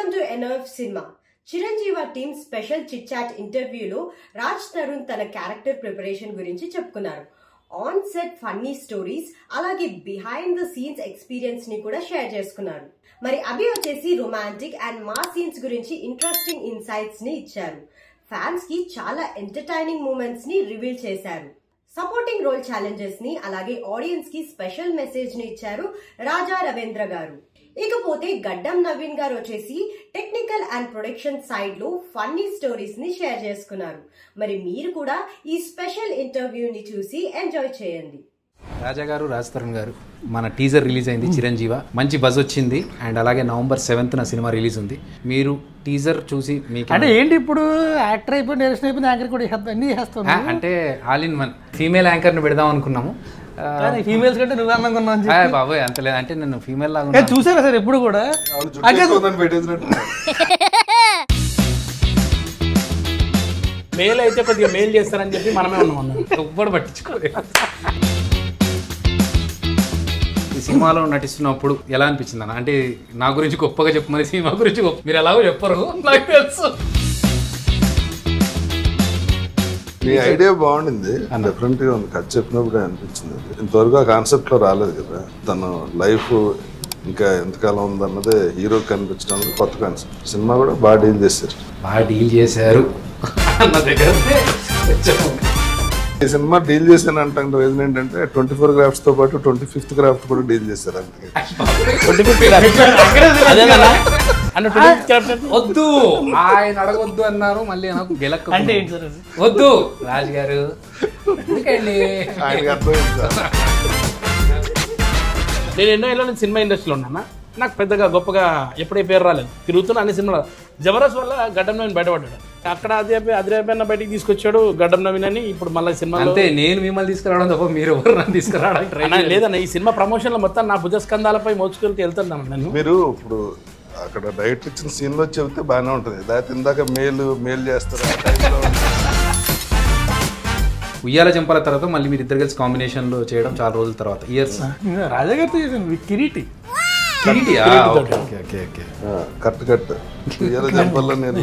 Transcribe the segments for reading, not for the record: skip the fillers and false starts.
Welcome to NF cinema. Chiranjeevi team special chit chat ఇంటర్వ్యూలో రాజ్ తరుణ్ తన character preparation గురించి చెప్పుకున్నారు. ఆన్ సెట్ ఫన్నీ స్టోరీస్ అలాగే బిహైండ్ ద సీన్స్ ఎక్స్పీరియన్స్ ని కూడా షేర్ చేసుకున్నారు. మరి అభి వచ్చేసి రొమాంటిక్ అండ్ మాస్ సీన్స్ గురించి ఇంట్రెస్టింగ్ ఇన్సైట్స్ ని ఇచ్చారు. ఫ్యాన్స్ కి చాలా ఎంటర్టైనింగ్ మూమెంట్స్ ని రివీల్ చేశారు. సపోర్టింగ్ రోల్ ఛాలెంజెస్ ని అలాగే ఆడియన్స్ కి స్పెషల్ మెసేజ్ ని ఇచ్చారు రాజా రవీంద్ర గారు. ఇకపోతే గడ్డం నవీన్ గారు వచ్చేసి టెక్నికల్ అండ్ ప్రొడక్షన్ సైడ్ లో ఫన్నీ స్టోరీస్ ని షేర్ చేసుకున్నారు. మరి మీరు కూడా ఈ స్పెషల్ ఇంటర్వ్యూని చూసి ఎంజాయ్ చేయండి. రాజా గారు, రాజ్ తరుణ్ గారు, మన టీజర్ రిలీజ్ అయింది చిరంజీవ, మంచి బజ్ వచ్చింది. అండ్ అలాగే November 7th సినిమా రిలీజ్ ఉంది. మీరు టీజర్ చూసి మీకు అంటే ఏంటి ఇప్పుడు యాక్టర్ అయిపోయి డైరెక్షన్ అయిపోయింది, యాంకర్ కూడా అన్ని చేస్తాను అంటే ఆల్ ఇన్ వన్ ఫీమేల్ యాంకర్ని పెడదాం అనుకున్నాము. ఫీమేల్స్ కంటే నువ్వు అన్నాను బాబోయ్ అంత లేదు, అంటే నేను ఫీమేల్ లాగా చూసారా సార్ ఎప్పుడు కూడా మేల్ అయితే కొద్దిగా మేల్ చేస్తారని చెప్పి మనమే ఉన్నాం ఎవ్వడు పట్టించుకోలేదు. ఈ సినిమాలో నటిస్తున్నప్పుడు ఎలా అనిపించింది అన్న? అంటే నా గురించి గొప్పగా చెప్పమని, సినిమా గురించి మీరు ఎలాగో చెప్పరు నాకు తెలుసు. మీ ఐడియా బాగుండింది, డిఫరెంట్ గా ఉంది. కథ చెప్పినప్పుడు అనిపించింది. ఇంతవరకు ఆ కాన్సెప్ట్ లో రాలేదు కదా. తన లైఫ్ ఇంకా ఎంతకాలం ఉందన్నదే హీరోకి కనిపించడం కొత్త కాన్సెప్ట్. సినిమా కూడా బాగా డీల్ చేశారు. బాగా డీల్ చేశారు అన్న దగ్గర ఈ సినిమా డీల్ చేశాను అంటే రీజన్ ఏంటంటే 24 గ్రాఫ్ట్స్ తో పాటు 25th గ్రాఫ్ట్ కూడా డీల్ చేశారు. వద్దు ఆయన అడగొద్దు అన్నారు, మళ్ళీ నాకు గెలక్క అంటే ఏంటి సార్ వద్దు రాజు గారు ఎందుకండి ఆయనకి అర్థమైంది సార్. నేను ఎన్నో ఏళ్ళ నుంచి సినిమా ఇండస్ట్రీలో ఉన్నా. నాకు పెద్దగా గొప్పగా ఎప్పుడే పేరు రాలేదు. తిరుగుతున్నా అన్ని సినిమాలు. జబర్దస్త్ వల్ల గడ్డం నవీన్ బయటపడ్డాడు. అక్కడ అదిరేపన్న బయటికి తీసుకొచ్చాడు గడ్డం నవీన్ అని. ఇప్పుడు మళ్ళీ సినిమా అంతే, నేను మిమ్మల్ని తీసుకురావడం తప్ప మీరు ఎవరు నన్ను తీసుకురావడానికి లేదన్న. ఈ సినిమా ప్రమోషన్ లో మొత్తం నా భుజస్కంధాలపై మోసుకెళ్తే వెళ్తున్నాను నేను. మీరు ఇప్పుడు అక్కడ డైరెక్ట్ ఇచ్చిన సీన్ లో చెబితే బాగానే ఉంటుంది. దాని ఇందాక మేల్ చేస్తారు. ఉయ్యాల జంపాల తర్వాత మళ్ళీ మీరు ఇద్దరు కలిసి కాంబినేషన్ లో చేయడం చాలా రోజుల తర్వాత, ఇయర్స్. రాజా గారితో చేశాను కిరీటి. కట్ ఉయ్యాల జంపల్లో నేను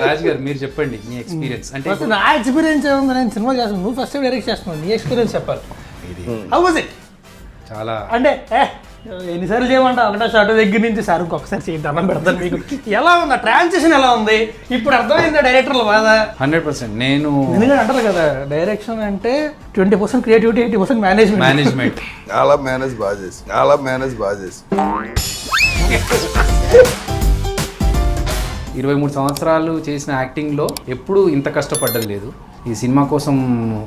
రాజు గారు మీరు చెప్పండి మీ ఎక్స్పీరియన్స్. అంటే నా ఎక్స్పీరియన్స్ ఏముంది, నేను సినిమా చేస్తాను, నువ్వు ఫస్ట్ టైం డైరెక్ట్ చేస్తున్నావు, నీ ఎక్స్పీరియన్స్ చెప్పాలి. How was it? చాలా అంటే ఎన్నిసార్లు చేయమంటా, ఒకటో షార్ట్ దగ్గర నుంచి సార్ ఇంకొకసారి చేయండి అన్నం పెడతాను మీకు. ఎలా ఉంది ఆ ట్రాన్సిషన్, ఎలా ఉంది ఇప్పుడు అర్థమైందా డైరెక్టర్లు బాధ? 100%. నేను ఎందుకంటే అంటారు కదా డైరెక్షన్ అంటే 20% క్రియేటివిటీ, 80% మేనేజ్మెంట్. చాలా మేనేజ్ బాగా చేసి 23 సంవత్సరాలు చేసిన యాక్టింగ్లో ఎప్పుడు ఇంత కష్టపడ్డం లేదు. ఈ సినిమా కోసం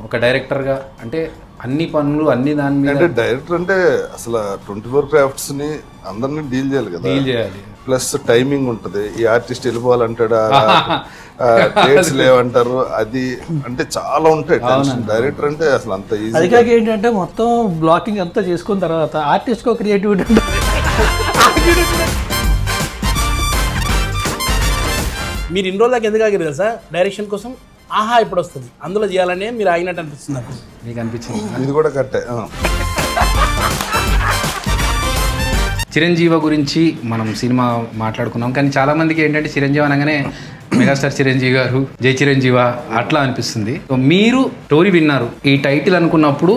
ఒక డైరెక్టర్గా అంటే అన్ని పనులు అన్ని దాని మీద. అంటే డైరెక్టర్ అంటే అసలు 24 క్రాఫ్ట్స్ ని అందరినీ డీల్ చేయాలి కదా. డీల్ చేయాలి, ప్లస్ టైమింగ్ ఉంటది. ఈ ఆర్టిస్ట్ వెళ్ళిపోవాలంటాడు, డేట్స్ లేవంటారు, అది అంటే చాలా ఉంటాయి టెన్షన్. డైరెక్టర్ అంటే అసలు అంత ఈజీ. అది కాక ఏంటంటే మొత్తం బ్లాకింగ్ అంతా చేసుకున్న తర్వాత ఆర్టిస్ట్ కు క్రియేటివిటీ ఉంటుంది. మీరు ఇన్ని రోజులకి ఎందుకు ఆగారు కదా సార్ డైరెక్షన్ కోసం? ఆహా ఇప్పుడు వస్తుంది అందులో చేయాలని మీరు ఆగినట్టు అనిపిస్తుంది నాకు. మీకు అనిపించింది? ఇది కూడా కట్టే. చిరంజీవి గురించి మనం సినిమా మాట్లాడుకున్నాం, కానీ చాలా మందికి ఏంటంటే చిరంజీవి అనగానే మెగాస్టార్ చిరంజీవి గారు, జై చిరంజీవి అట్లా అనిపిస్తుంది. మీరు స్టోరీ విన్నారు, ఈ టైటిల్ అనుకున్నప్పుడు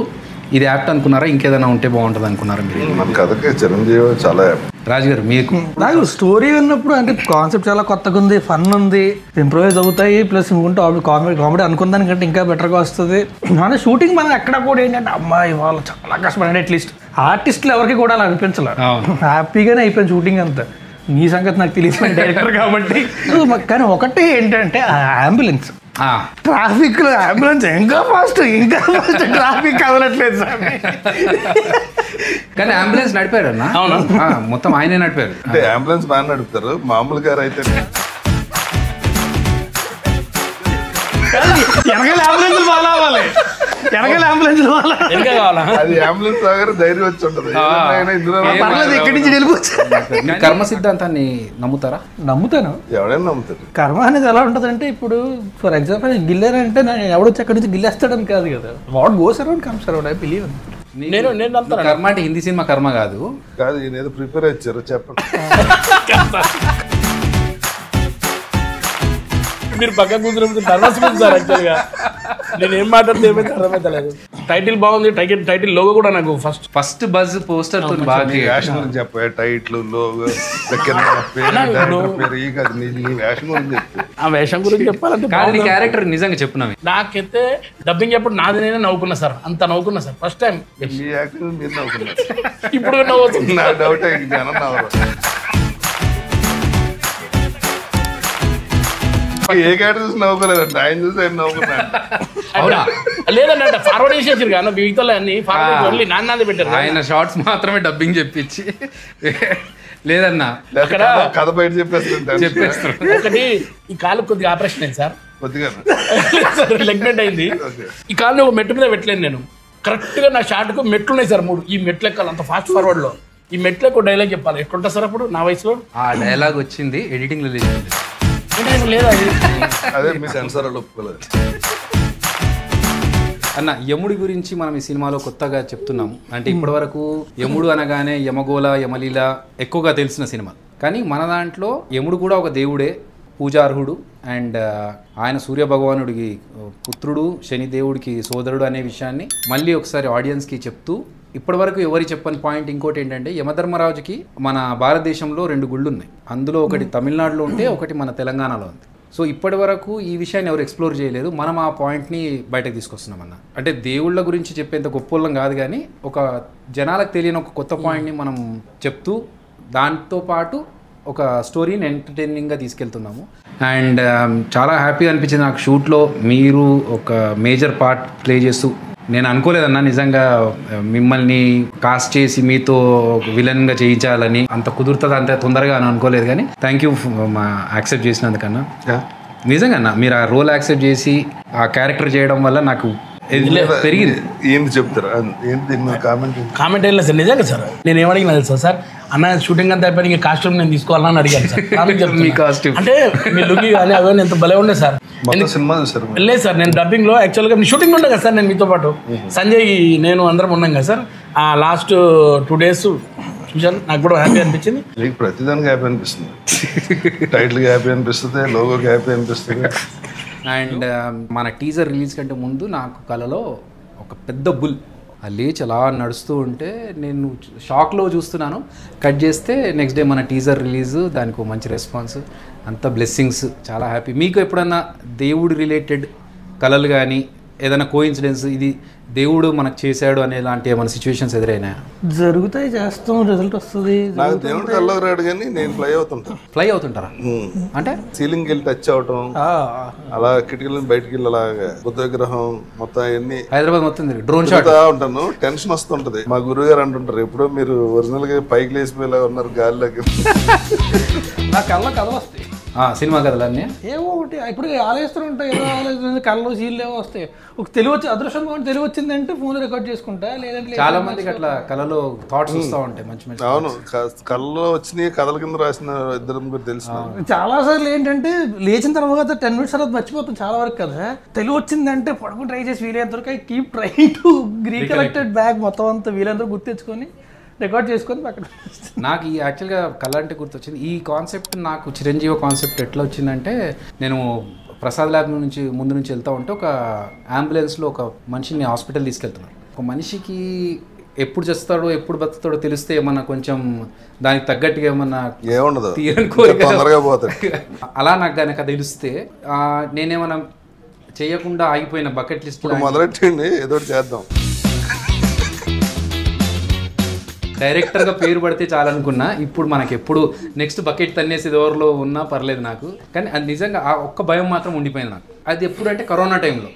ఇది యాప్ట్ అనుకున్నారా, ఇంకేదైనా ఉంటే బాగుంటుంది అనుకున్నారా మీరు? మన కథకే చిరంజీవి చాలా. రాజు గారు మీకు? నాకు స్టోరీ విన్నప్పుడు అంటే కాన్సెప్ట్ చాలా కొత్తగా ఉంది, ఫన్ ఉంది, ఇంప్రూవైజ్ అవుతాయి, ప్లస్ ఇంకుంటే కామెడీ అనుకున్న దానికంటే ఇంకా బెటర్గా వస్తుంది. అంటే షూటింగ్ మనం ఎక్కడ కూడా ఏంటంటే అమ్మాయి వాళ్ళు చాలా కష్టపడి అట్లీస్ట్ ఆర్టిస్టులు ఎవరికి కూడా అలా అనిపించలేదు, హ్యాపీగానే అయిపోయింది షూటింగ్ అంతా. నీ సంగతి నాకు తెలియదు డైరెక్టర్ కాబట్టి. కానీ ఒకటే ఏంటంటే అంబులెన్స్, ట్రాఫిక్ లో అంబులెన్స్ ఇంకా ఫాస్ట్ ట్రాఫిక్ కదలట్లేదు సార్. కానీ అంబులెన్స్ నడిపారు అన్న? అవును, మొత్తం ఆయనే నడిపారు. అంటే అంబులెన్స్ బాగా నడుపుతారు, మామూలు గారు అయితే వెనకాల అంబులెన్స్ బాగా అవ్వాలి, వెనకాల అంబులెన్స్ అది అంబులెన్స్ దగ్గర ధైర్యం వచ్చి ఉంటుంది. పర్లేదు ఎక్కడి నుంచి వెళ్ళిపోవచ్చు. కర్మ సిద్ధాంతాన్ని నమ్ముతారా? నమ్ముతాను. ఎవడైనా నమ్ముతారు. కర్మ అనేది ఎలా ఉంటుంది అంటే, ఇప్పుడు ఫర్ ఎగ్జాంపుల్ గిల్లారంటే ఎవడొచ్చి అక్కడి నుంచి గిల్లేస్తాడని కాదు కదా, what goes around comes around. I believe. నేను నమ్ముతాను. కర్మ అంటే హిందీ సినిమా కర్మ కాదు. కాదు ఈయన ఏదో ప్రిపేర్ ఇచ్చారు చెప్పండి. మీరు పక్క కూర్చున్నప్పుడు నర్వస్ ఉంది సార్. యాక్చువల్గా నేను ఏం మాట్లాడితే ఏమైతే అర్థమవుతలేదు. టైటిల్ బాగుంది, టైటిల్ లోగో కూడా నాకు ఫస్ట్ బజ్ పోస్టర్ తో బాగా వేషం గురించి చెప్పే టైట్లు లోగో వేషం గురించి చెప్పు. ఆ వేషం గురించి చెప్పాలంటే క్యారెక్టర్ నిజంగా చెప్పున్నావి. నాకైతే డబ్బింగ్ ఎప్పుడు నాది నేనే నవ్వుకున్నా సార్. అంత నవ్వుకున్నా సార్ ఫస్ట్ టైం. మీ యాక్టింగ్ మీరు నవ్వుకున్నారు. ఇప్పుడు నవ్వుతుంది. నా డౌట్ జనం నవ్వరు. ఏ క్యారెక్టర్ చూసి నవ్వుకోలేదండి, ఆయన చూసి ఆయన నవ్వుకున్నాను. లేదండి అంటే ఫార్వర్డ్ చేసేసారు కానీ మిగతా అన్ని ఫార్వర్డ్ ఓన్లీ నాన్నది పెట్టారు. ఆయన షార్ట్స్ మాత్రమే డబ్బింగ్ చెప్పించి లేదన్నా అక్కడ కథ బయట చెప్పేస్తారు. ఒకటి ఈ కాలు కొద్దిగా ఆపరేషన్ అయింది సార్. కొద్దిగా లెగ్మెంట్ అయింది. ఈ కాలు ఒక మెట్టు మీద పెట్టలేను నేను. కరెక్ట్ గా నా షార్ట్ కు మెట్లు ఉన్నాయి సార్ 3. ఈ మెట్లు ఎక్కాలి అంత ఫాస్ట్ ఫార్వర్డ్ లో. ఈ మెట్లు ఎక్కువ డైలాగ్ చెప్పాలి. ఎట్లుంటా సార్ అప్పుడు నా వయసులో ఆ డైలాగ్ వచ్చింది ఎడిటింగ్ లో లేదా అదే మీ సెన్సార్ ఒప్పుకోలేదు. అన్న యముడి గురించి మనం ఈ సినిమాలో కొత్తగా చెప్తున్నాము. అంటే ఇప్పటివరకు యముడు అనగానే యమగోళ యమలీల ఎక్కువగా తెలిసిన సినిమా. కానీ మన దాంట్లో యముడు కూడా ఒక దేవుడే, పూజార్హుడు. అండ్ ఆయన సూర్య భగవానుడికి పుత్రుడు, శనిదేవుడికి సోదరుడు అనే విషయాన్ని మళ్ళీ ఒకసారి ఆడియన్స్కి చెప్తూ, ఇప్పటివరకు ఎవరి చెప్పని పాయింట్ ఇంకోటి ఏంటంటే యమధర్మరాజుకి మన భారతదేశంలో 2 గుళ్ళు ఉన్నాయి. అందులో ఒకటి తమిళనాడులో ఉంటే ఒకటి మన తెలంగాణలో ఉంది. సో ఇప్పటి వరకు ఈ విషయాన్ని ఎవరు ఎక్స్ప్లోర్ చేయలేదు. మనం ఆ పాయింట్ని బయటకు తీసుకొస్తున్నాం అన్న. అంటే దేవుళ్ళ గురించి చెప్పేంత గొప్పలం కాదు, కానీ ఒక జనాలకు తెలియని ఒక కొత్త పాయింట్ని మనం చెప్తూ దాంతో పాటు ఒక స్టోరీని ఎంటర్టైనింగ్గా తీసుకెళ్తున్నాము. అండ్ చాలా హ్యాపీ అనిపించింది నాకు షూట్లో మీరు ఒక మేజర్ పార్ట్ ప్లే చేస్తూ. నేను అనుకోలేదన్నా నిజంగా మిమ్మల్ని కాస్ట్ చేసి మీతో విలన్గా చేయించాలని. అంత కుదురుతుంది అంత తొందరగా అని అనుకోలేదు, కానీ థ్యాంక్ యూ మా యాక్సెప్ట్ చేసినందుకన్నా. నిజంగా అన్న మీరు ఆ రోల్ యాక్సెప్ట్ చేసి ఆ క్యారెక్టర్ చేయడం వల్ల నాకు పెరిగింది. ఏంటి చెప్తారా? ఏంటి కామెంట్ ఏం లేదు సార్. నిజంగా సార్ నేను ఏమడిగినా తెలుసా సార్, అన్న షూటింగ్ అంతా అయిపోయి కాస్ట్యూమ్ నేను తీసుకోవాలని అడిగాను సార్. మీ కాస్ట్యూమ్ అంటే మీ లుక్ కానీ అవన్నీ ఎంత భలే ఉండే సార్. సినిమా చూసారు? లేదు సార్ నేను డబ్బింగ్ లో యాక్చువల్గా షూటింగ్ ఉండే కదా సార్. నేను మీతో పాటు సంజయ్ నేను అందరం ఉన్నాం కదా సార్. ఆ లాస్ట్ 2 days చూసాను, నాకు కూడా హ్యాపీ అనిపించింది. మీకు ప్రతిదానికి హ్యాపీ అనిపిస్తుంది. టైటిల్కి హ్యాపీ అనిపిస్తుంది, లోగోకి హ్యాపీ అనిపిస్తుంది. అండ్ మన టీజర్ రిలీజ్ కంటే ముందు నాకు కలలో ఒక పెద్ద బుల్ లేచి అలా నడుస్తూ ఉంటే నేను షాక్లో చూస్తున్నాను. కట్ చేస్తే నెక్స్ట్ డే మన టీజర్ రిలీజ్, దానికి ఒక మంచి రెస్పాన్స్, అంత బ్లెస్సింగ్స్. చాలా హ్యాపీ. మీకు ఎప్పుడన్నా దేవుడు రిలేటెడ్ కళలు కానీ ఏదైనా కోఇన్సిడెన్స్ ఇది దేవుడు మనకు చేశాడు అనే లాంటి ఏమైనా సిచ్యువేషన్స్ ఎదురైనా? జరుగుతాయి, చేస్తాం, రిజల్ట్ వస్తుంది. నాకు దేవుడు కళ్ళకు రాడు కానీ నేను ఫ్లై అవుతుంటారా? అంటే సీలింగ్ వెళ్ళి టచ్ అవటం, అలా కిటికీల బయటికి వెళ్ళి అలాగా బుద్ధ విగ్రహం మొత్తం అవన్నీ హైదరాబాద్ మొత్తం డ్రోన్ షాట్ ఉంటాను. టెన్షన్ వస్తుంటది. మా గురువు గారు అంటుంటారు, ఎప్పుడో మీరు ఒరిజినల్ గా పైకి లేచిపోయేలా ఉన్నారు గాలిలోకి. నా కళ్ళ కథ వస్తాయి సినిమా కథలన్నీ ఏవో ఒకటి ఇప్పుడు ఆలోచిస్తూ ఉంటాయి. ఏదో ఆలోచన కళ్ళలో సీన్లు ఏవో వస్తాయి. ఒక తెలివి వచ్చి అదృష్టం తెలివి వచ్చిందంటే ఫోన్ రికార్డ్ చేసుకుంటా, లేదంటే చాలా మందికి అట్లా కళలో థాట్స్ వస్తూ ఉంటాయి మంచి మంచి. అవును, కళ్ళలో వచ్చినాయి కథల కింద రాసిన 2-3 తెలుసు. చాలా సార్లు ఏంటంటే లేచిన తర్వాత 10 minutes తర్వాత మర్చిపోతాం చాలా వరకు కదా. తెలివి వచ్చిందంటే పడుకుని ట్రై చేసి వీలైనంత వరకు keep try to recollected back మొత్తం అంతా వీలైనంత గుర్తించుకొని రికార్డ్ చేసుకొని అక్కడ. నాకు ఈ యాక్చువల్గా కళ అంటే గుర్తొచ్చింది. ఈ కాన్సెప్ట్ నాకు చిరంజీవి కాన్సెప్ట్ ఎట్లా వచ్చిందంటే, నేను ప్రసాద్ ల్యాబ్ నుంచి ముందు నుంచి వెళ్తూ ఉంటే ఒక అంబులెన్స్లో ఒక మనిషిని హాస్పిటల్ తీసుకెళ్తున్నాను. ఒక మనిషికి ఎప్పుడు చేస్తాడో ఎప్పుడు బతుకుతాడో తెలిస్తే ఏమన్నా కొంచెం దానికి తగ్గట్టుగా ఏమన్నా ఏముండదు, తీరని కోరిక తొందరగా పోతాడు. అలా నాకు కనుక తెలిస్తే నేనేమన్నా చేయకుండా ఆగిపోయిన బకెట్ లిస్ట్ మొదలెట్టండి, ఏదో చేద్దాం. డైరెక్టర్గా పేరు పడితే చాలనుకున్నా. ఇప్పుడు మనకి ఎప్పుడు నెక్స్ట్ బకెట్ తన్నేసి ఎవరిలో ఉన్నా పర్లేదు నాకు, కానీ అది నిజంగా ఆ ఒక్క భయం మాత్రం ఉండిపోయింది నాకు. అది ఎప్పుడంటే కరోనా టైంలో.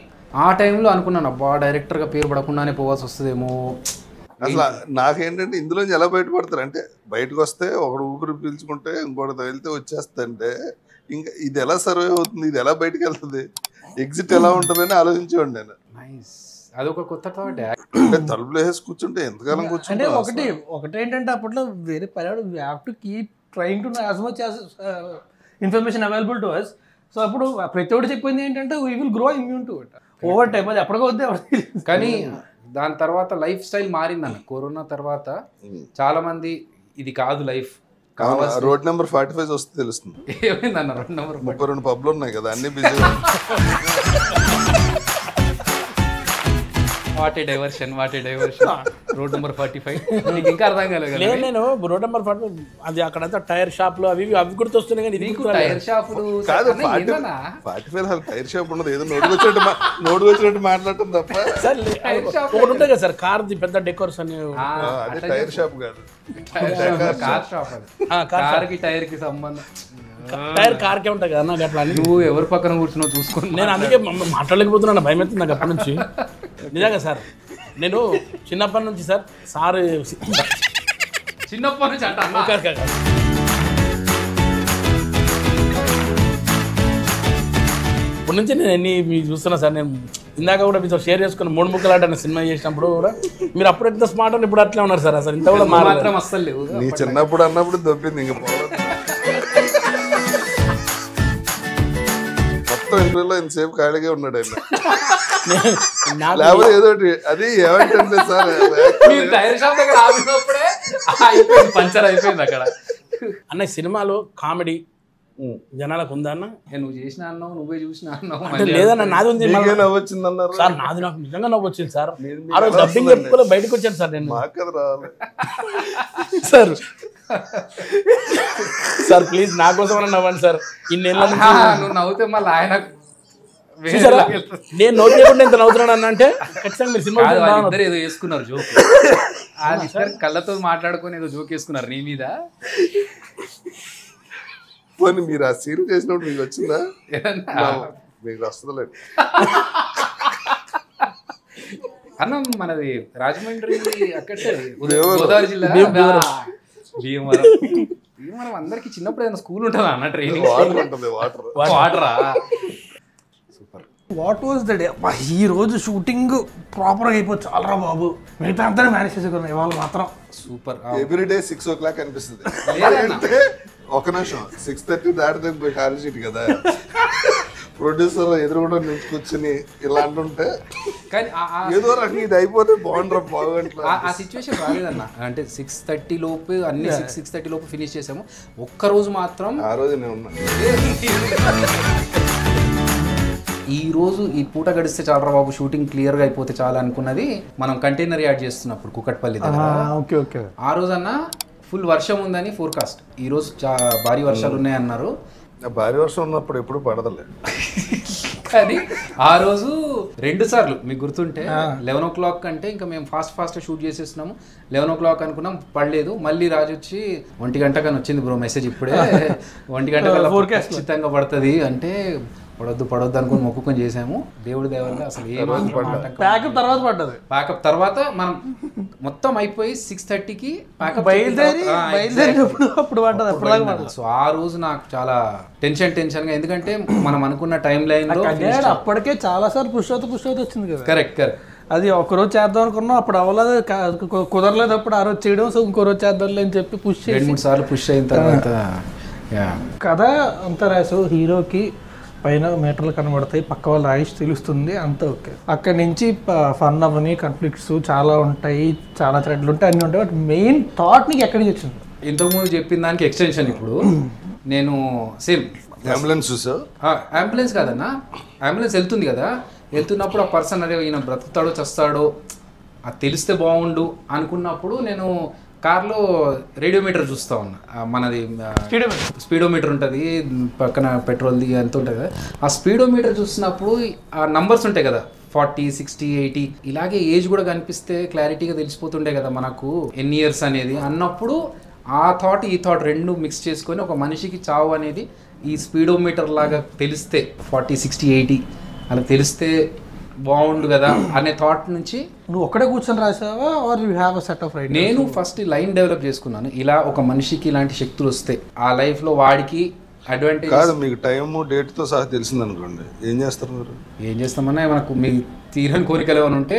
ఆ టైంలో అనుకున్నాను, అబ్బా డైరెక్టర్గా పేరు పడకుండానే పోవాల్సి వస్తుందేమో. అసలు నాకేంటంటే ఇందులోంచి ఎలా బయటపడతారు అంటే, బయటకు వస్తే ఒకడు ఊపిరి పీల్చుకుంటే ఇంకోటి వెళ్తే వచ్చేస్తుంటే ఇంకా ఇది ఎలా సర్వే అవుతుంది, ఇది ఎలా బయటకు వెళ్తుంది, ఎగ్జిట్ ఎలా ఉంటుందని ఆలోచించేవాడు నేను. అదొక కొత్త థాట్. అంటే తలుపులు వేసి కూర్చుంటే ఎంతకాలం కూర్చుంటే ఒకటి ఏంటంటే అప్పట్లో వేరే పర్యాడు we have to keep trying to know as much as information available to us. So అప్పుడు ప్రతి ఒక్కటి చెప్పింది ఏంటంటే we will grow immune to it over time. అది ఎప్పటికో వద్దే. కానీ దాని తర్వాత లైఫ్ స్టైల్ మారిందన్న కరోనా తర్వాత. చాలా మంది ఇది కాదు లైఫ్, రోడ్ నెంబర్ 45 వస్తే తెలుస్తుంది. ఏమైందన్న రోడ్ నెంబర్ 32 పబ్లు ఉన్నాయి కదా, అన్ని busy. What a diversion road number 45 నీకు ఇంకా అర్థం కాలేదు కదా? నేను రోడ్ నెంబర్ 45 అది అక్కడంతా టైర్ షాప్లు అవి గుర్తొస్తున్నాయి కానీ నీకు టైర్ షాపులు కాదు 45 టైర్ షాప్ ఉండదు, ఏదో నోటుకు వచ్చినట్టు మాట్లాడటం తప్ప. సార్ ఒకటి ఉంటుంది కదా సార్, కార్ది పెద్ద డెకోరేషన్. అది టైర్ షాప్ కాదు, కార్ షాప్. అది కార్కి టైర్ కి సంబంధం. టైర్ కార్కే ఉంటుంది కదా నాకు అట్లా. నువ్వు ఎవరి పక్కన కూర్చున్నావు చూసుకుని. నేను అందుకే మాట్లాడలేకపోతున్నాను, భయం అవుతుంది నాకు అప్పటి నుంచి. నిజంగా సార్ నేను చిన్నప్పటి నుంచి సార్ చిన్నప్పటి నుంచి అంట ఇప్పటి నుంచి నేను ఎన్ని మీకు చూస్తున్నా సార్. నేను ఇందాక కూడా మీతో షేర్ చేసుకుని 3 ముక్కలాట సినిమా చేసినప్పుడు కూడా మీరు అప్పుడు ఎంత స్మార్ట్ అని ఇప్పుడు అట్లా ఉన్నారు సార్. అసలు ఇంత కూడా మాత్రం అస్సలు లేవు. నీ చిన్నప్పుడు అన్నప్పుడు దొబ్బింది ఇంకా మొత్తం ఇంటర్వ్యూలో ఇంతసేపు ఖాళీగా ఉన్నాడు ఆయన. లేకపోతే ఏదో అది ఏమంటే సార్ టైర్ షాప్ దగ్గర ఆపినప్పుడే పంచర్ అయిపోయింది అక్కడ. అన్న సినిమాలో కామెడీ జనాలకు ఉందా అన్న? నువ్వు చేసిన అన్నావు, నువ్వే చూసిన అన్నావు. లేదన్న నాది ఉంది. నవ్వొచ్చింది అన్నారు సార్, నాది నాకు నిజంగా నవ్వు వచ్చింది సార్. ఆ రోజు డబ్బింగ్ చెప్పుకోలే బయటకు వచ్చాను సార్ నేను. మాకు రావాలి సార్. సార్ ప్లీజ్ నా కోసం నవ్వండి సార్. ఇన్నేళ్ళ నువ్వు నవ్వుతే మళ్ళీ ఆయన నేను నోట్ చేయకుండా ఎంత నవ్వుతున్నాను అన్న అంటే ఖచ్చితంగా మీరు సినిమా ఇద్దరు ఏదో వేసుకున్నారు జోక్. వాళ్ళిద్దరు కళ్ళతో మాట్లాడుకొని ఏదో జోక్ వేసుకున్నారు నీ మీద. పోనీ మీరు ఆ సీన్ చేసినప్పుడు మీకు వచ్చిందా? మీకు వస్తుందిలేదు అన్న. మనది రాజమండ్రి అక్కడే గోదావరి జిల్లా భీమవరం. అందరికి చిన్నప్పుడు ఏదైనా స్కూల్ ఉంటుందా అన్న? ట్రైనింగ్ వాటర్ ఉంటుంది, వాటరా? Super. What was the day? ఈ రోజు షూటింగ్ ప్రాపర్గా అయిపోయి చాలరా బాబు, మిగతా అంతా మేనేజ్ చేసుకున్నాం. ఇవాళ మాత్రం సూపర్. ఎవ్రీడే 6 o'clock అనిపిస్తుంది. ఒక నిమిషం 6:30 దాటితే ఖాళీ సీట్ కదా, ప్రొడ్యూసర్ ఎదురుగుండా నుంచి కూర్చుని ఇలా అంటుంటే కానీ ఏదో రకంగా ఇది అయిపోతే బాగుండ్రా బాగుంటుంది. ఆ సిచ్యువేషన్ రాలేదన్న. అంటే 6:30 లోపు అన్ని 6:30 లోపు ఫినిష్ చేసాము. ఒక్కరోజు మాత్రం ఆ రోజు నేను ఉన్నాను. ఈ రోజు ఈ పూట గడిస్తే చాలరా బాబు, షూటింగ్ క్లియర్గా అయిపోతే చాలా అనుకున్నది మనం కంటైనర్ యాడ్ చేస్తున్నప్పుడు కుకట్పల్లి దగ్గర. ఆ రోజు అన్న ఫుల్ వర్షం ఉందని ఫోర్కాస్ట్. ఈ రోజు భారీ వర్షాలు ఉన్నాయన్నారు. భారీ వర్షం ఉన్నప్పుడు ఎప్పుడు పడదలే. కానీ ఆ రోజు 2 సార్లు మీకు గుర్తుంటే 11 o'clock అంటే ఇంకా మేము ఫాస్ట్ షూట్ చేసేస్తున్నాము. 11 o'clock అనుకున్నాం, పడలేదు. మళ్ళీ రాజు వచ్చి 1 గంట కానీ వచ్చింది బ్రో మెసేజ్ ఇప్పుడే, 1 గంట ఖచ్చితంగా పడుతుంది అంటే పడొద్దు అనుకుని మొక్కుకొని చేసాము. దేవుడి దేవల్ల అసలు ప్యాకప్ తర్వాత పడ్డది. ప్యాకప్ తర్వాత మనం మొత్తం అయిపోయి 6:30కి బయలుదేరినప్పుడు అప్పుడు పడ్డది. సో ఆ రోజు నాకు చాలా టెన్షన్ గా, ఎందుకంటే మనం అనుకున్న టైం లైన్ లో అప్పటికే చాలా సార్లు పుష్ అవుతూ వచ్చింది కదా. కరెక్ట్. అది ఒకరోజు చేద్దాం అనుకున్నాం, అప్పుడు అవ్వలేదు, కుదరలేదు. అప్పుడు ఆ రోజు చేయడం, సో ఇంకో రోజు చేద్దాంలే అని చెప్పి పుష్ 2-3 సార్లు పుష్ అయిన తర్వాత కథ అంతా రాసు. హీరోకి పైన మీటర్లు కనబడతాయి, పక్క వాళ్ళ ఆయుష్ తెలుస్తుంది, అంతా ఓకే. అక్కడి నుంచి ఫన్ అవని కాన్ఫ్లిక్ట్స్ చాలా ఉంటాయి, చాలా థ్రెడ్లు ఉంటాయి, అన్నీ ఉంటాయి. బట్ మెయిన్ థాట్ నీకు ఎక్కడి నుంచి వచ్చింది? ఇంతకుముందు చెప్పిన దానికి ఎక్స్టెన్షన్. ఇప్పుడు నేను సేమ్ అంబులెన్స్ చూసా. అంబులెన్స్ కాదన్నా, అంబులెన్స్ వెళ్తుంది కదా, వెళ్తున్నప్పుడు ఆ పర్సన్ అదే ఈయన బ్రతుకుతాడో చస్తాడో అది తెలిస్తే బాగుండు అనుకున్నప్పుడు నేను కార్లో రేడియోమీటర్ చూస్తూ ఉన్నా. మనది స్పీడోమీటర్ ఉంటుంది పక్కన, పెట్రోల్ది ఎంత ఉంటుంది కదా. ఆ స్పీడోమీటర్ చూసినప్పుడు ఆ నంబర్స్ ఉంటాయి కదా, 40, 60, 80 ఇలాగే ఏజ్ కూడా కనిపిస్తే క్లారిటీగా తెలిసిపోతుండే కదా మనకు ఎన్ని ఇయర్స్ అనేది. అన్నప్పుడు ఆ థాట్ ఈ థాట్ 2 మిక్స్ చేసుకొని ఒక మనిషికి చావు అనేది ఈ స్పీడోమీటర్ లాగా తెలిస్తే 40, 60, 80 అలా తెలిస్తే బాగుండు కదా అనే థాట్ నుంచి. నువ్వు ఒక్కడే కూర్చొని రాసావా are you have a set of writers? నేను ఫస్ట్ లైన్ డెవలప్ చేసుకున్నాను. ఇలా ఒక మనిషికి ఇలాంటి శక్తులు వస్తాయి, ఆ లైఫ్ లో వాడికి అడ్వాంటేజ్ కాదు. మీకు టైం డేట్ తో సహా తెలిసింది అనుకోండి, ఏం చేస్తారు మీరు? ఏం చేస్తామన్నా మనకు మీ తీరని కోరికలు ఏమైనా ఉంటే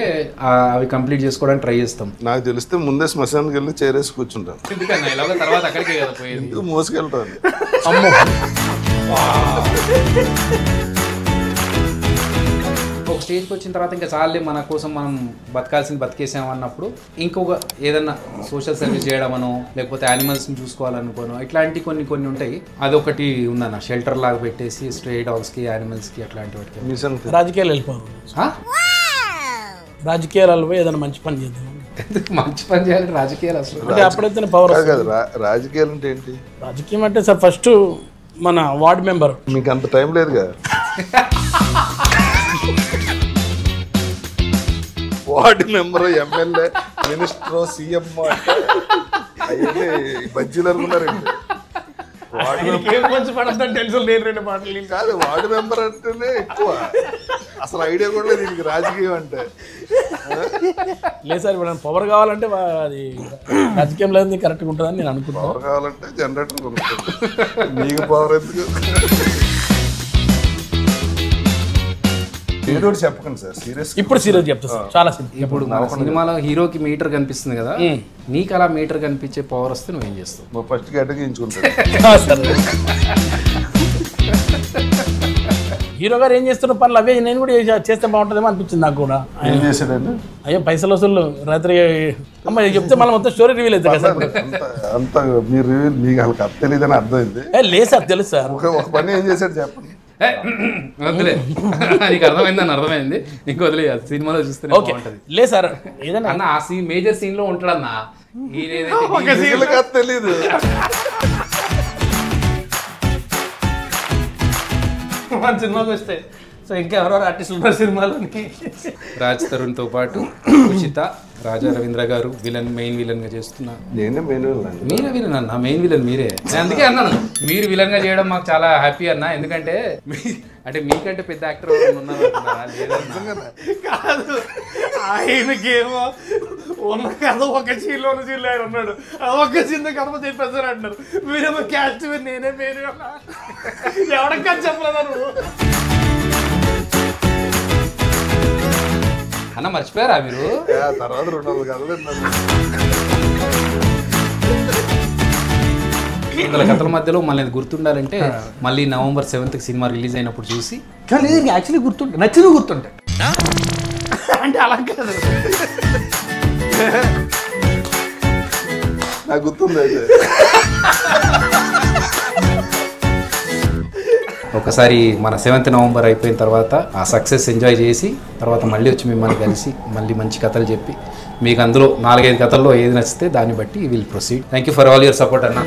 అవి కంప్లీట్ చేసుకోవడానికి ట్రై చేస్తాం. నాకు తెలిస్తే ముందే శ్మశానికి వెళ్ళి చేరేసి కూర్చుంటాను. ఎందుకన్నా ఇలాగ తర్వాత అక్కడికే కదా పోయేది. ఎందుకు మోసుకెళ్తాను? ఒక ఒక స్టేజ్కి వచ్చిన తర్వాత ఇంకా చాలే మన కోసం మనం బతకాల్సింది బతికేసాం అన్నప్పుడు ఇంకొక ఏదన్నా సోషల్ సర్వీస్ చేయడమనో లేకపోతే యానిమల్స్ని చూసుకోవాలనుకోనో ఇట్లాంటి కొన్ని ఉంటాయి. అదొకటి ఉందన్న, షెల్టర్ లాగా పెట్టేసి స్ట్రే డాగ్స్కి యానిమల్స్కి అట్లాంటి వాటికి. రాజకీయాలు వెళ్ళిపోవాలి, రాజకీయాలు పోయి ఏదైనా మంచి పని చేద్దాం. మంచి పని చేయాలి రాజకీయాలు అసలు అంటే అప్పుడైతే పవర్ రాజకీయాలు అంటే ఏంటి? రాజకీయం అంటే సార్ ఫస్ట్ మన వార్డ్ మెంబర్. మీకు అంత టైం లేదుగా. Ward member, MLA, minister, CM అంటే అయితే బజ్జీలు అనుకున్నారండి. కాదు, వార్డు మెంబర్ అంటేనే ఎక్కువ, అసలు ఐడియా కూడా లేదు దీనికి రాజకీయం అంటే. లేదు సార్, ఇప్పుడు పవర్ కావాలంటే అది రాజకీయం లేదు కరెక్ట్గా ఉంటుందని నేను అనుకుంటున్నాను. పవర్ కావాలంటే జనరేటర్ కొనుక్కోండి, మీకు పవర్ ఎందుకు? ఏదో చెప్పకండి సార్, సీరియస్. ఇప్పుడు సీరియస్ చెప్తా సార్, చాలా సీరియస్. ఇప్పుడు మన సినిమాలో హీరోకి మీటర్ కనిపిస్తుంది కదా, నీకు అలా మీటర్ కనిపించే పవర్ వస్తే నువ్వేం చేస్తావు? ఫస్ట్ గడ్డగించుకుంటాను. హీరో గారు ఏం చేస్తున్న పనులు అవే నేను కూడా చేస్తే బాగుంటుందేమో అనిపించింది నాకు కూడా. ఏం చేశాడండి? అయ్యో పైసలు వసూలు రాత్రి అమ్మ చెప్తే మళ్ళీ మొత్తం స్టోరీ రివీల్ అవుతుంది కదా సార్. అంత మీరు రివీల్ మీకు వాళ్ళకి అర్థం తెలియదని అర్థమైంది. లేదు సార్, తెలుసు సార్. ఒక పని ఏం చేశాడు చెప్పండి. వదిలే, నీకు అర్థమైందని అర్థమైంది, నీకు వదిలే. సినిమాలో చూస్తే బాగుంటది. లేదు సార్, ఏదైనా అన్న ఆ సీన్ మేజర్ సీన్ లో ఉంటాడన్నా, తెలీదు. మన సినిమాకి వస్తే సో ఇంకా ఎవరెవరు ఆర్టిస్టులు ఉన్నారు సినిమాలోని? రాజ్ తరుణ్ తో పాటు ఉషిత, రాజా రవీంద్ర గారు మెయిన్ విలన్ గా చేస్తున్నా. నేనే మెయిన్ విలన్. మీరే విలన్ అన్న, మెయిన్ విలన్ మీరే. నేను అందుకే అన్నాను మీరు విలన్ గా చేయడం మాకు చాలా హ్యాపీ అన్న, ఎందుకంటే అంటే మీకంటే పెద్ద యాక్టర్ ఉన్నారు కాదు, ఆయనకేమో ఉన్న కథ ఒక సీన్లో ఆయన ఉన్నాడు, ఒక సీన్ కథ చెప్పేసారు అంటున్నారు. మీరేమో క్యాస్ట్ నేనే పేరు ఎవడక్క చెప్పలేదా నువ్వు? అన్న మర్చిపోయారా మీరు? తర్వాత 200 కథలు కథల మధ్యలో మళ్ళీ గుర్తుండాలంటే మళ్ళీ November 7th సినిమా రిలీజ్ అయినప్పుడు చూసి యాక్చువల్లీ గుర్తుంటాయి, నచ్చినవి గుర్తుంటాయి. అంటే అలా కాదు, నాకు గుర్తుంది. అయితే ఒకసారి మన 7th November అయిపోయిన తర్వాత ఆ సక్సెస్ ఎంజాయ్ చేసి తర్వాత మళ్ళీ వచ్చి మిమ్మల్ని కలిసి మళ్ళీ మంచి కథలు చెప్పి మీకు అందులో 4-5 కథల్లో ఏది నచ్చితే దాన్ని బట్టి will proceed. Thank you for all your support అన్న.